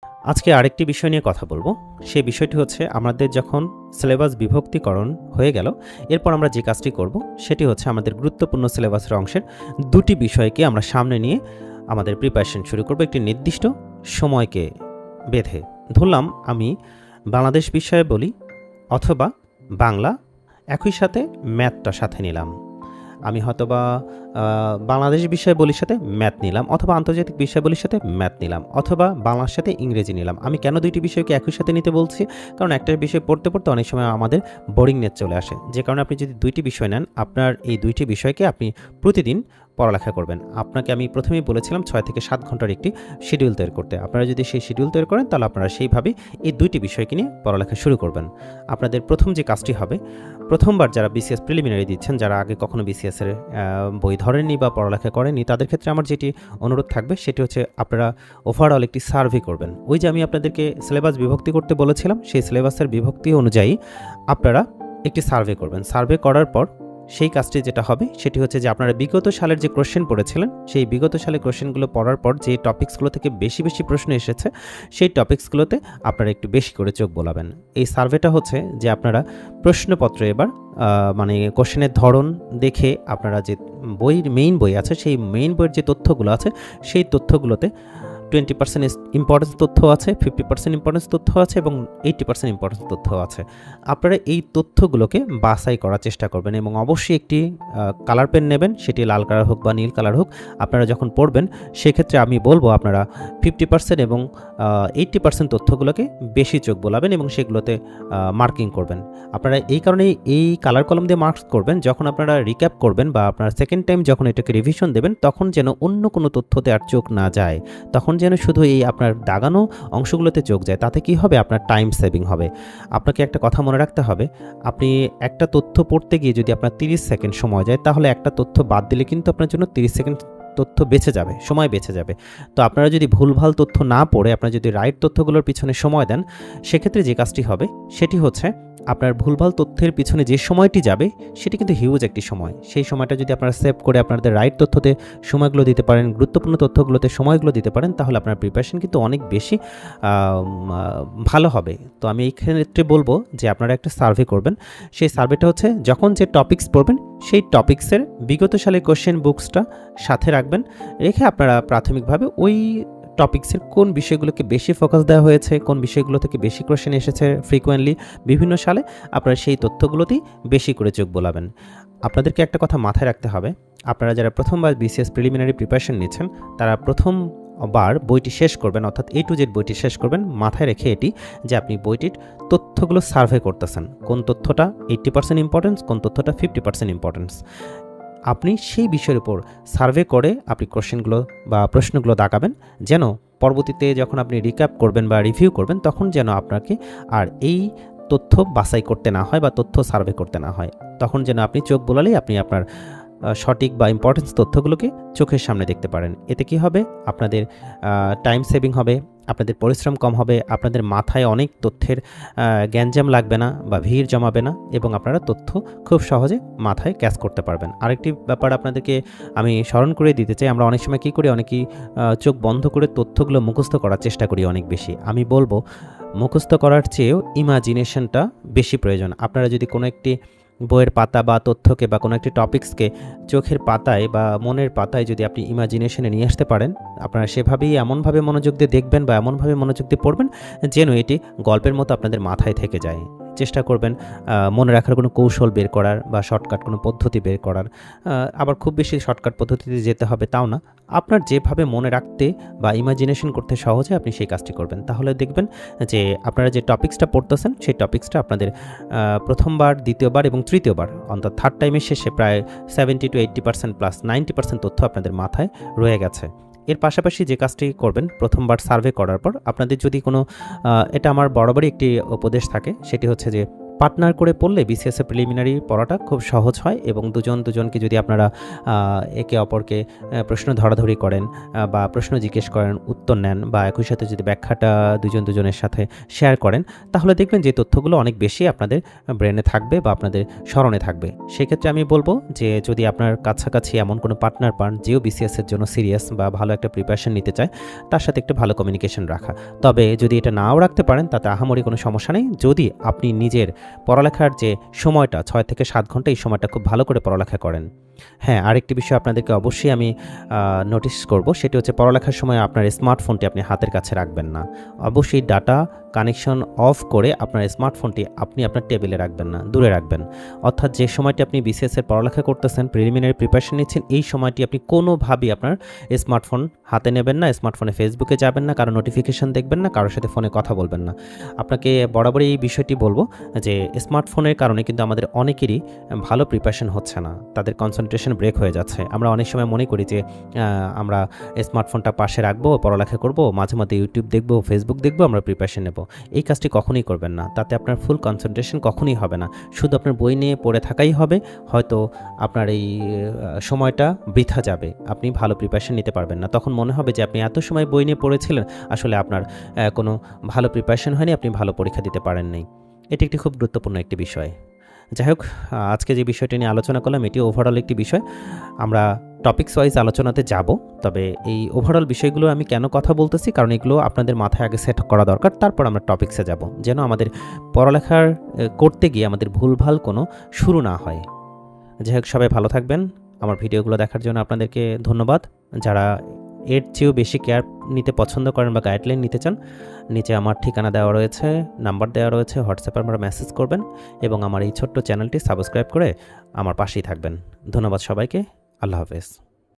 আজকে আরেকটি বিষয় নিয়ে কথা বলবো। সেই বিষয়টি হচ্ছে আমাদের যখন সিলেবাস বিভক্তিকরণ হয়ে গেল, এরপর আমরা যে কাজটি করব সেটি হচ্ছে আমাদের গুরুত্বপূর্ণ সিলেবাসের অংশের দুটি বিষয়কে আমরা সামনে নিয়ে আমাদের প্রিপারেশন শুরু করব একটি নির্দিষ্ট সময়কে বেঁধে। ধরলাম আমি বাংলাদেশ বিষয়ে বলি অথবা বাংলা, একই সাথে ম্যাথটা সাথে নিলাম। আমি হয়তোবা বাংলাদেশ বিষয়াবলীর সাথে ম্যাথ নিলাম, অথবা আন্তর্জাতিক বিষয়াবলীর সাথে ম্যাথ নিলাম, অথবা বাংলার সাথে ইংরেজি নিলাম। আমি কেন দুইটি বিষয়কে একই সাথে নিতে বলছি? কারণ একটা বিষয় পড়তে পড়তে অনেক সময় আমাদের বোরিংনেস চলে আসে, যে কারণে আপনি যদি দুইটি বিষয় নেন, আপনার এই দুইটি বিষয়কে আপনি প্রতিদিন পড়ালেখা করবেন। আপনাকে আমি প্রথমেই বলেছিলাম 6 থেকে 7 ঘন্টার একটি শিডিউল তৈরি করতে। আপনারা যদি সেই শিডিউল তৈরি করেন তাহলে আপনারা সেইভাবেই এই দুইটি বিষয়কে নিয়ে পড়ালেখা শুরু করবেন। আপনাদের প্রথম যে কাজটি হবে, প্রথমবার যারা বিসিএস প্রিলিমিনারি দিচ্ছেন, যারা আগে কখনো বিসিএসের বই ধরেননি বা পড়ালেখা করেননি, তাদের ক্ষেত্রে আমার যেটি অনুরোধ থাকবে সেটি হচ্ছে আপনারা ওভারঅল একটি সার্ভে করবেন। ওই যে আমি আপনাদেরকে সিলেবাস বিভক্তি করতে বলেছিলাম, সেই সিলেবাসের বিভক্তি অনুযায়ী আপনারা একটি সার্ভে করবেন। সার্ভে করার পর সেই কাজটি যেটা হবে সেটি হচ্ছে যে আপনারা বিগত সালের যে কোশ্চেন পড়েছিলেন, সেই বিগত সালের কোশ্চেনগুলো পড়ার পর যে টপিকসগুলো থেকে বেশি বেশি প্রশ্ন এসেছে সেই টপিকসগুলোতে আপনারা একটু বেশি করে চোখ বোলাবেন। এই সার্ভেটা হচ্ছে যে আপনারা প্রশ্নপত্র এবার মানে কোশ্চেনের ধরন দেখে আপনারা যে মেইন বই আছে, সেই মেইন বইয়ের যে তথ্যগুলো আছে সেই তথ্যগুলোতে 20% ইম্পর্টেন্স তথ্য আছে, 50% ইম্পর্টেন্স তথ্য আছে এবং 80% ইম্পর্টেন্স তথ্য আছে। আপনারা এই তথ্যগুলোকে বাছাই করার চেষ্টা করবেন এবং অবশ্যই একটি কালার পেন নেবেন, সেটি লাল কালার হোক বা নীল কালার হোক। আপনারা যখন পড়বেন সেক্ষেত্রে আমি বলবো আপনারা 50% এবং 80% তথ্যগুলোকে বেশি চোখ বোলাবেন এবং সেগুলোতে মার্কিং করবেন। আপনারা এই কারণেই এই কালার কলম দিয়ে মার্কস করবেন, যখন আপনারা রিক্যাপ করবেন বা আপনারা সেকেন্ড টাইম যখন এটাকে রিভিশন দেবেন, তখন যেন অন্য কোনো তথ্যতে আর চোখ না যায়, তখন যেন শুধু এই আপনার দাগানো অংশগুলোতে চোখ যায়। তাতে কি হবে? আপনার টাইম সেভিং হবে। আপনাকে একটা কথা মনে রাখতে হবে, আপনি একটা তথ্য পড়তে গিয়ে যদি আপনার 30 সেকেন্ড সময় যায়, তাহলে একটা তথ্য বাদ দিলে কিন্তু আপনার জন্য 30 সেকেন্ড তথ্য বেঁচে যাবে, সময় বেঁচে যাবে। তো আপনারা যদি ভুলভাল তথ্য না পড়ে আপনারা যদি রাইট তথ্যগুলোর পিছনে সময় দেন, সেক্ষেত্রে যে কাজটি হবে সেটি হচ্ছে আপনার ভুলভাল তথ্যের পিছনে যে সময়টি যাবে সেটি কিন্তু হিউজ একটি সময়। সেই সময়টা যদি আপনারা সেভ করে আপনাদের রাইট তথ্যতে সময়গুলো দিতে পারেন, গুরুত্বপূর্ণ তথ্যগুলোতে সময়গুলো দিতে পারেন, তাহলে আপনার প্রিপারেশন কিন্তু অনেক বেশি ভালো হবে। তো আমি এই ক্ষেত্রে বলবো যে আপনারা একটা সার্ভে করবেন। সেই সার্ভেটা হচ্ছে যখন যে টপিকস পড়বেন সেই টপিক্সের বিগত সালের কোশ্চেন বুকসটা সাথে রাখবেন, রেখে আপনারা প্রাথমিকভাবে ওই টপিক্সের কোন বিষয়গুলোকে বেশি ফোকাস দেওয়া হয়েছে, কোন বিষয়গুলো থেকে বেশি কোশ্চেন এসেছে ফ্রিকোয়েন্টলি বিভিন্ন সালে, আপনারা সেই তথ্যগুলোতেই বেশি করে চোখ বোলাবেন। আপনাদেরকে একটা কথা মাথায় রাখতে হবে, আপনারা যারা প্রথমবার বিসিএস প্রিলিমিনারি প্রিপারেশন নিচ্ছেন, তারা প্রথমবার বইটি শেষ করবেন, অর্থাৎ A to Z বইটি শেষ করবেন, মাথায় রেখে এটি যে আপনি বইটির তথ্যগুলো সার্ভে করতেছেন, কোন তথ্যটা 80% ইম্পর্টেন্স, কোন তথ্যটা 50% ইম্পর্টেন্স। আপনি সেই বিষয়ের উপর সার্ভে করে আপনি কোশ্চেনগুলো বা প্রশ্নগুলো দাগাবেন, যেন পরবর্তীতে যখন আপনি রিক্যাপ করবেন বা রিভিউ করবেন, তখন যেন আপনাকে আর এই তথ্য বাছাই করতে না হয় বা তথ্য সার্ভে করতে না হয়। তখন যেন আপনি চোখ বোলালেই আপনি আপনার সঠিক বা ইম্পর্টেন্স তথ্যগুলোকে চোখের সামনে দেখতে পারেন। এতে কি হবে? আপনাদের টাইম সেভিং হবে, আপনাদের পরিশ্রম কম হবে, আপনাদের মাথায় অনেক তথ্যের গ্যাঞ্জাম লাগবে না বা ভিড় জমাবে না, এবং আপনারা তথ্য খুব সহজে মাথায় ক্যাচ করতে পারবেন। আরেকটি ব্যাপার আপনাদেরকে আমি স্মরণ করে দিতে চাই, আমরা অনেক সময় কী করি, অনেকেই চোখ বন্ধ করে তথ্যগুলো মুখস্থ করার চেষ্টা করি অনেক বেশি। আমি বলবো মুখস্থ করার চেয়েও ইমাজিনেশনটা বেশি প্রয়োজন। আপনারা যদি কোনো একটি বইয়ের পাতা বা তথ্যকে বা কোনো একটি টপিক্সকে চোখের পাতায় বা মনের পাতায় যদি আপনি ইমাজিনেশনে নিয়ে আসতে পারেন, আপনারা সেভাবেই এমনভাবে মনোযোগ দিয়ে দেখবেন বা এমনভাবে মনোযোগ দিয়ে পড়বেন যেন এটি গল্পের মতো আপনাদের মাথায় থেকে যায়। চেষ্টা করবেন মনে রাখার কোনো কৌশল বের করার বা শর্টকাট কোনো পদ্ধতি বের করার। আবার খুব বেশি শর্টকাট পদ্ধতিতে যেতে হবে তাও না, আপনার যেভাবে মনে রাখতে বা ইমাজিনেশন করতে সহজে আপনি সেই কাজটি করবেন। তাহলে দেখবেন যে আপনারা যে টপিক্সটা পড়তেছেন সেই টপিক্সটা আপনাদের প্রথমবার, দ্বিতীয়বার এবং তৃতীয়বার, অন্তত থার্ড টাইমের শেষে প্রায় 70 to 80% প্লাস 90% তথ্য আপনাদের মাথায় রয়ে গেছে। এর পাশাপাশি যে কাজটি করবেন, প্রথমবার সার্ভে করার পর আপনাদের যদি কোনো এটা আমার বরাবরই একটি উপদেশ থাকে, সেটি হচ্ছে যে পার্টনার করে পড়লে বিসিএস এর প্রিলিমিনারি পড়াটা খুব সহজ হয় এবং দুজনকে যদি আপনারা একে অপরকে প্রশ্ন ধরাধরি করেন বা প্রশ্ন জিজ্ঞেস করেন, উত্তর নেন বা একই সাথে যদি ব্যাখ্যাটা দুজনের সাথে শেয়ার করেন, তাহলে দেখবেন যে তথ্যগুলো অনেক বেশি আপনাদের ব্রেনে থাকবে বা আপনাদের স্মরণে থাকবে। সেক্ষেত্রে আমি বলবো যে যদি আপনার কাছাকাছি এমন কোনো পার্টনার পান যেও বিসিএস এর জন্য সিরিয়াস বা ভালো একটা প্রিপারেশন নিতে চায়, তার সাথে একটু ভালো কমিউনিকেশন রাখা। তবে যদি এটা নাও রাখতে পারেন তাতে আহামরি কোনো সমস্যা নেই, যদি আপনি নিজের পড়ালেখার যে সময়টা 6 থেকে 7 ঘন্টা, এই সময়টা খুব ভালো করে পড়ালেখা করেন। হ্যাঁ, আরেকটি বিষয় আপনাদেরকে অবশ্যই আমি নোটিস করব, সেটি হচ্ছে পড়ালেখার সময় আপনার স্মার্টফোনটি আপনি হাতের কাছে রাখবেন না। অবশ্যই ডাটা কানেকশন অফ করে আপনার স্মার্টফোনটি আপনি আপনার টেবিলে রাখবেন না, দূরে রাখবেন। অর্থাৎ যে সময়টি আপনি বিসিএস এর পড়ালেখা করতেছেন, প্রিলিমিনারি প্রিপারেশন নিচ্ছেন, এই সময়টি আপনি কোনোভাবেই আপনার স্মার্টফোন হাতে নেবেন না, স্মার্টফোনে ফেসবুকে যাবেন না, কারো নোটিফিকেশন দেখবেন না, কারোর সাথে ফোনে কথা বলবেন না। আপনাকে বরাবরই এই বিষয়টি বলবো যে স্মার্টফোনের কারণে কিন্তু আমাদের অনেকেরই ভালো প্রিপারেশন হচ্ছে না, তাদের কনসেন্ট্রেশন ব্রেক হয়ে যাচ্ছে। আমরা অনেক সময় মনে করি যে আমরা স্মার্টফোনটা পাশে রাখবো, পড়ালেখা করব, মাঝে মাঝে ইউটিউব দেখবো, ফেসবুক দেখবো, আমরা প্রিপারেশন নেব। এই কাজটি কখনোই করবেন না, তাতে আপনার ফুল কনসেন্ট্রেশন কখনোই হবে না, শুধু আপনার বই নিয়ে পড়ে থাকাই হবে। হয়তো আপনার এই সময়টা বৃথা যাবে, আপনি ভালো প্রিপারেশন নিতে পারবেন না। তখন মনে হবে যে আপনি এত সময় বই নিয়ে পড়েছিলেন, আসলে আপনার কোনো ভালো প্রিপারেশন হয়নি, আপনি ভালো পরীক্ষা দিতে পারেন নাই। এটি একটি খুব গুরুত্বপূর্ণ একটি বিষয়। যাই হোক, আজকে যে বিষয়টি নিয়ে আলোচনা করলাম এটি ওভারঅল একটি বিষয়। আমরা টপিকস ওয়াইজ আলোচনাতে যাব, তবে এই ওভারঅল বিষয়গুলো আমি কেন কথা বলতেছি, কারণ এগুলো আপনাদের মাথায় আগে সেট করা দরকার, তারপর আমরা টপিক্সে যাব, যেন আমাদের পড়ালেখার করতে গিয়ে আমাদের ভুলভাল কোনো শুরু না হয়। যাই হোক, সবাই ভালো থাকবেন। আমার ভিডিওগুলো দেখার জন্য আপনাদেরকে ধন্যবাদ। যারা এর চেয়েও বেশি কেয়ার নিতে পছন্দ করেন বা গাইডলাইন নিতে চান, নিচে আমার ঠিকানা দেওয়া রয়েছে, নাম্বার দেওয়া রয়েছে, হোয়াটসঅ্যাপে আপনারা মেসেজ করবেন এবং আমার এই ছোট্ট চ্যানেলটি সাবস্ক্রাইব করে আমার পাশেই থাকবেন। ধন্যবাদ সবাইকে। আল্লাহ হাফেজ।